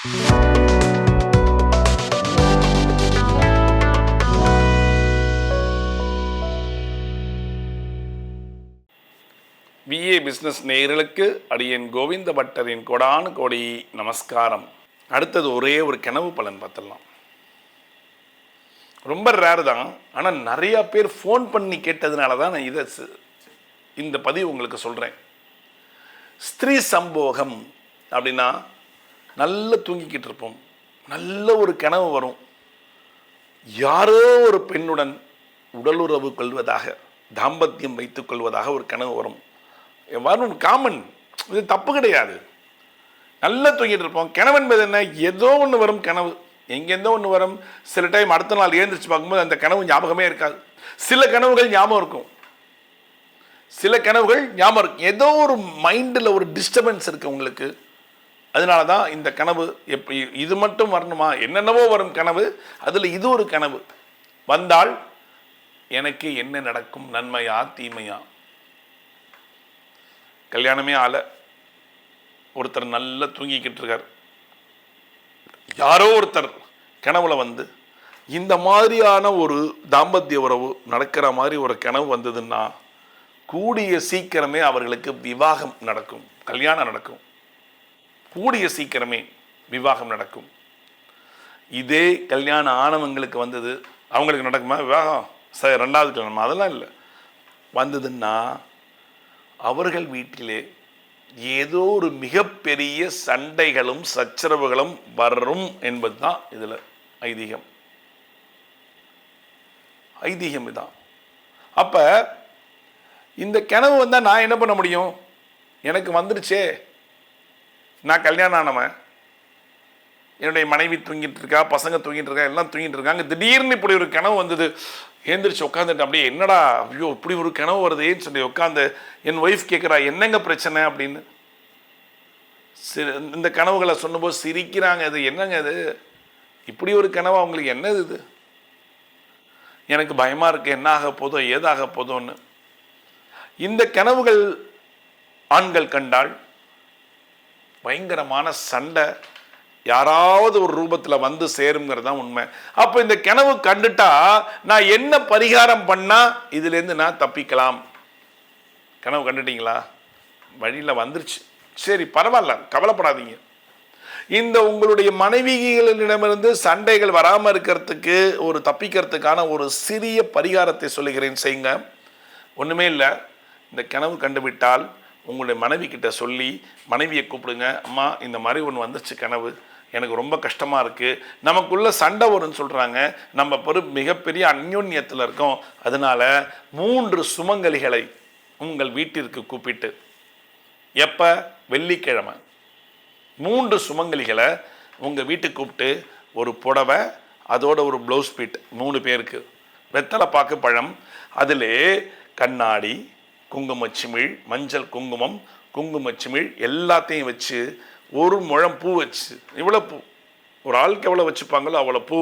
VA business நேயர்களுக்கு அடியேன் கோவிந்த பட்டரின் கோடானு கோடி நமஸ்காரம். அடுத்தது ஒரே ஒரு கனவு பலன் பார்த்துடலாம். ரொம்ப ரேர் தான், ஆனால் நிறையா பேர் ஃபோன் பண்ணி கேட்டதுனால தான் நான் இந்த பதிவு உங்களுக்கு சொல்கிறேன். ஸ்திரீ சம்போகம் அப்படின்னா நல்லா தூங்கிக்கிட்டு இருப்போம், நல்ல ஒரு கனவு வரும், யாரோ ஒரு பெண்ணுடன் உடலுறவு கொள்வதாக, தாம்பத்தியம் வைத்துக் கொள்வதாக ஒரு கனவு வரும். வரும், காமன், இது தப்பு கிடையாது. நல்லா தூங்கிட்டு இருப்போம். கனவு என்பது என்ன? ஏதோ ஒன்று வரும் கனவு, எங்கேருந்தோ ஒன்று வரும். சில டைம் அடுத்த நாள் எழுந்திரிச்சு பார்க்கும்போது அந்த கனவு ஞாபகமே இருக்காது. சில கனவுகள் ஞாபகம் இருக்கும், சில கனவுகள் ஞாபகம் இருக்கும். ஏதோ ஒரு மைண்டில் ஒரு டிஸ்டர்பன்ஸ் இருக்குது உங்களுக்கு. அதனால தான் இந்த கனவு எப்படி இது மட்டும் வரணுமா, என்னென்னவோ வரும் கனவு, அதில் இது ஒரு கனவு வந்தால் எனக்கு என்ன நடக்கும், நன்மையா தீமையா? கல்யாணமே ஆல, ஒருத்தர் நல்லா தூங்கிக்கிட்டு இருக்கார், யாரோ ஒருத்தர் கனவுல வந்து இந்த மாதிரியான ஒரு தாம்பத்திய உறவு நடக்கிற மாதிரி ஒரு கனவு வந்ததுன்னா கூடிய சீக்கிரமே அவர்களுக்கு விவாகம் நடக்கும், கல்யாணம் நடக்கும். கூடிய சீக்கிரமே விவாகம் நடக்கும். இதே கல்யாணம் ஆனவங்களுக்கு வந்தது, அவங்களுக்கு நடக்குமா விவாகம்? சார் ரெண்டாவது கல்யாணமா? அதெல்லாம் இல்லை. வந்ததுன்னா அவர்கள் வீட்டிலே ஏதோ ஒரு மிகப்பெரிய சண்டைகளும் சச்சரவுகளும் வரும் என்பது தான் இதில் ஐதீகம். ஐதீகம் இதான். அப்போ இந்த கனவு வந்தால் நான் என்ன பண்ண முடியும்? எனக்கு வந்துருச்சே, நான் கல்யாணம் ஆனவன், என்னுடைய மனைவி தூங்கிட்டு இருக்கா, பசங்க தூங்கிட்டு இருக்கா, எல்லாம் தூங்கிட்டு இருக்காங்க. திடீர்னு இப்படி ஒரு கனவு வந்தது. எழுந்திரிச்சு உட்காந்துட்டு அப்படியே என்னடா ஐயோ இப்படி ஒரு கனவு வருதேன்னு சொல்லி உட்காந்து என் ஒய்ஃப் கேட்குறா, என்னங்க பிரச்சனை அப்படின்னு. இந்த கனவுகளை சொன்னபோது சிரிக்கிறாங்க. இது என்னங்க இது, இப்படி ஒரு கனவு, அவங்களுக்கு என்னது இது? எனக்கு பயமாக இருக்குது, என்ன ஆக போதோ ஏதாக போதோன்னு. இந்த கனவுகள் ஆண்கள் கண்டால் பயங்கரமான சண்டை யாராவது ஒரு ரூபத்தில் வந்து சேருங்கிறது தான் உண்மை. அப்போ இந்த கனவு கண்டுட்டா நான் என்ன பரிகாரம் பண்ணால் இதுலேருந்து நான் தப்பிக்கலாம்? கனவு கண்டுட்டீங்களா? வழியில் வந்துருச்சு, சரி பரவாயில்ல, கவலைப்படாதீங்க. இந்த உங்களுடைய மனைவிகளிடமிருந்து சண்டைகள் வராமல் இருக்கிறதுக்கு, ஒரு தப்பிக்கிறதுக்கான ஒரு சிறிய பரிகாரத்தை சொல்லுகிறேன், செய்யுங்க. ஒன்றுமே இல்லை. இந்த கனவு கண்டுவிட்டால் உங்களுடைய மனைவி கிட்ட சொல்லி, மனைவியை கூப்பிடுங்க, அம்மா இந்த மாதிரி ஒன்று வந்துச்சு கனவு, எனக்கு ரொம்ப கஷ்டமாக இருக்குது, நமக்குள்ள சண்டை வரும்னு சொல்கிறாங்க, நம்ம மிகப்பெரிய அந்யோன்யத்தில் இருக்கோம், அதனால் 3 சுமங்கலிகளை உங்கள் வீட்டிற்கு கூப்பிட்டு, எப்போ? வெள்ளிக்கிழமை 3 சுமங்கலிகளை உங்கள் வீட்டுக்கு கூப்பிட்டு, ஒரு புடவை, அதோட ஒரு ப்ளவுஸ் பீட் 3 பேருக்கு, வெத்தலை பாக்கு பழம், அதில் கண்ணாடி, குங்குமச்சிமிழ், மஞ்சள் குங்குமம், குங்குமச்சிமிழ் எல்லாத்தையும் வச்சு, ஒரு முழம் பூ வச்சு, இவ்வளோ பூ, ஒரு ஆளுக்கு எவ்வளோ வச்சுப்பாங்களோ அவ்வளோ பூ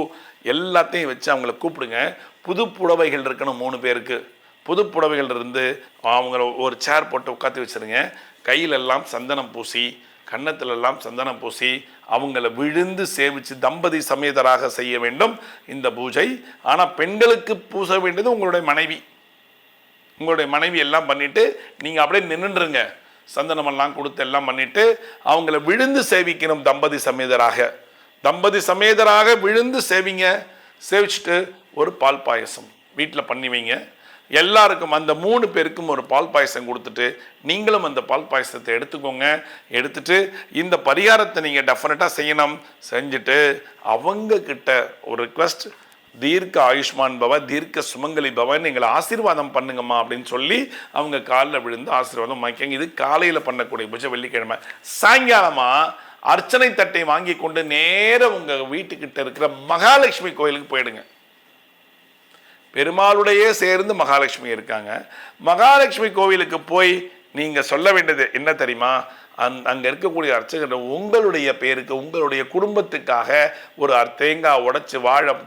எல்லாத்தையும் வச்சு அவங்கள கூப்பிடுங்க. புது புடவைகள் இருக்கணும் 3 பேருக்கு. புது புடவைகள் இருந்து அவங்கள ஒரு சேர் போட்டு உட்காந்து வச்சுருங்க. கையிலெல்லாம் சந்தனம் பூசி, கன்னத்திலெல்லாம் சந்தனம் பூசி அவங்கள விழுந்து சேவிச்சு தம்பதி சமேதராக செய்ய வேண்டும் இந்த பூஜை. ஆனால் பெண்களுக்கு பூச வேண்டியது உங்களுடைய மனைவி. உங்களுடைய மனைவி எல்லாம் பண்ணிவிட்டு நீங்கள் அப்படியே நின்றுருங்க. சந்தனமெல்லாம் கொடுத்து எல்லாம் பண்ணிவிட்டு அவங்கள விழுந்து சேவிக்கணும் தம்பதி சமேதராக. தம்பதி சமேதராக விழுந்து சேவிங்க. சேவிச்சுட்டு ஒரு பால் பாயசம் வீட்டில் பண்ணி வைங்க. எல்லாருக்கும், அந்த 3 பேருக்கும் ஒரு பால் பாயசம் கொடுத்துட்டு நீங்களும் அந்த பால் பாயசத்தை எடுத்துக்கோங்க. எடுத்துட்டு இந்த பரிகாரத்தை நீங்கள் டெஃபினட்டாக செய்யணும். செஞ்சுட்டு அவங்க கிட்ட ஒரு ரிக்வெஸ்ட், தீர்க்க ஆயுஷ்மான் பவ, தீர்க்க சுமங்கலி பவன், எங்களை ஆசீர்வாதம் பண்ணுங்கம்மா அப்படின்னு சொல்லி அவங்க காலில் விழுந்து ஆசீர்வாதம் வாங்கிக்கங்க. இது காலையில் பண்ணக்கூடிய பூஜை. வெள்ளிக்கிழமை சாயங்காலமாக அர்ச்சனை தட்டை வாங்கி கொண்டு நேராக உங்கள் வீட்டுக்கிட்ட இருக்கிற மகாலட்சுமி கோயிலுக்கு போயிடுங்க. பெருமாளுடைய சேர்ந்து மகாலட்சுமி இருக்காங்க. மகாலட்சுமி கோவிலுக்கு போய் நீங்கள் சொல்ல வேண்டியது என்ன தெரியுமா? அங்கே இருக்கக்கூடிய அர்ச்சகர் உங்களுடைய பேருக்கு, உங்களுடைய குடும்பத்துக்காக ஒரு தேங்காய் உடைச்சி,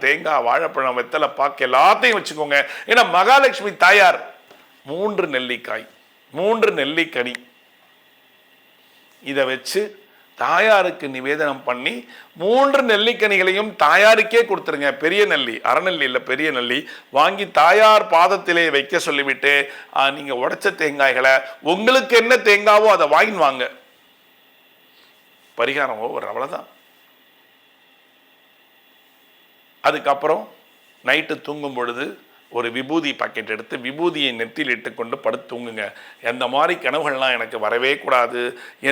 தேங்காய், வாழைப்பழம், வெத்தலை பாக்கு எல்லாத்தையும் வச்சுக்கோங்க. ஏன்னா மகாலட்சுமி தாயார் 3 நெல்லிக்காய், 3 நெல்லிக்கனி, இதை வச்சு தாயாருக்கு நிவேதனம் பண்ணி 3 நெல்லிக்கனிகளையும் தாயாருக்கே கொடுத்துருங்க. பெரிய நெல்லி, அறநெல்லி இல்லை, பெரிய நெல்லி வாங்கி தாயார் பாதத்திலே வைக்க சொல்லிவிட்டு நீங்க உடைச்ச தேங்காய்களை உங்களுக்கு என்ன தேங்காவோ அதை வாங்கின்னு வாங்க. பரிகாரம் ஓவர், அவ்வளவுதான். அதுக்கப்புறம் நைட்டு தூங்கும் பொழுது ஒரு விபூதி பாக்கெட் எடுத்து விபூதியை நெத்தியில் இட்டுக்கொண்டு படுத்து தூங்குங்க. எந்த மாதிரி கனவுகள்லாம் எனக்கு வரவே கூடாது,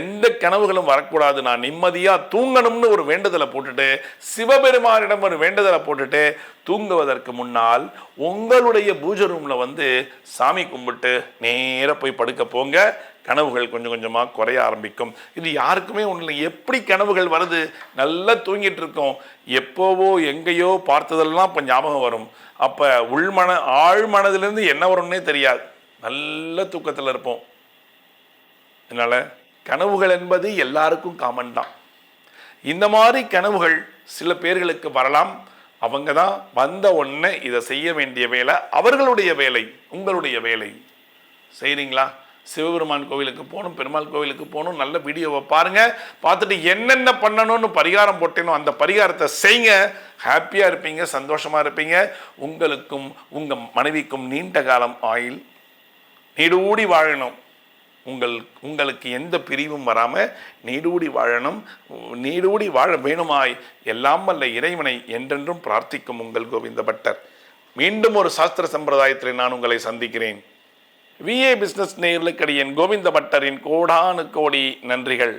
எந்த கனவுகளும் வரக்கூடாது, நான் நிம்மதியாக தூங்கணும்னு ஒரு வேண்டுதலை போட்டுட்டு, சிவபெருமானிடம் ஒரு வேண்டுதலை போட்டுட்டு தூங்குவதற்கு முன்னால் உங்களுடைய பூஜை ரூமில் வந்து சாமி கும்பிட்டு நேராக போய் படுக்க போங்க. கனவுகள் கொஞ்சம் கொஞ்சமாக குறைய ஆரம்பிக்கும். இது யாருக்குமே ஒன்றும் இல்லை. எப்படி கனவுகள் வருது? நல்லா தூங்கிட்டு இருக்கோம், எப்போவோ எங்கேயோ பார்த்ததெல்லாம் இப்போ ஞாபகம் வரும். அப்போ ஆழ் மனதிலிருந்து என்ன வரும்னே தெரியாது, நல்ல தூக்கத்தில் இருப்போம். அதனால் கனவுகள் என்பது எல்லாருக்கும் காமன் தான். இந்த மாதிரி கனவுகள் சில பேர்களுக்கு வரலாம். அவங்க தான் வந்த உடனே இதை செய்ய வேண்டிய வேலை அவர்களுடைய வேலை, உங்களுடைய வேலை. செய்கிறீங்களா? சிவபெருமான் கோவிலுக்கு போகணும், பெருமாள் கோவிலுக்கு போகணும், நல்ல வீடியோவை பாருங்க, பார்த்துட்டு என்னென்ன பண்ணணும்னு பரிகாரம் போட்டேனோ அந்த பரிகாரத்தை செய்யுங்க. ஹாப்பியாக இருப்பீங்க, சந்தோஷமாக இருப்பீங்க. உங்களுக்கும் உங்கள் மனைவிக்கும் நீண்ட காலம் ஆயுள், நீடூடி வாழணும். உங்களுக்கு எந்த பிரிவும் வராமல் நீடூடி வாழணும். நீடூடி வாழ வேணுமாய் எல்லாம் வல்ல இறைவனை என்றென்றும் பிரார்த்திக்கும் உங்கள் கோவிந்த பட்டர். மீண்டும் ஒரு சாஸ்திர சம்பிரதாயத்தில் நான் உங்களை சந்திக்கிறேன். VA பிசினஸ் நேயர்களுக்கு என் கோவிந்த பட்டரின் கோடானு கோடி நன்றிகள்.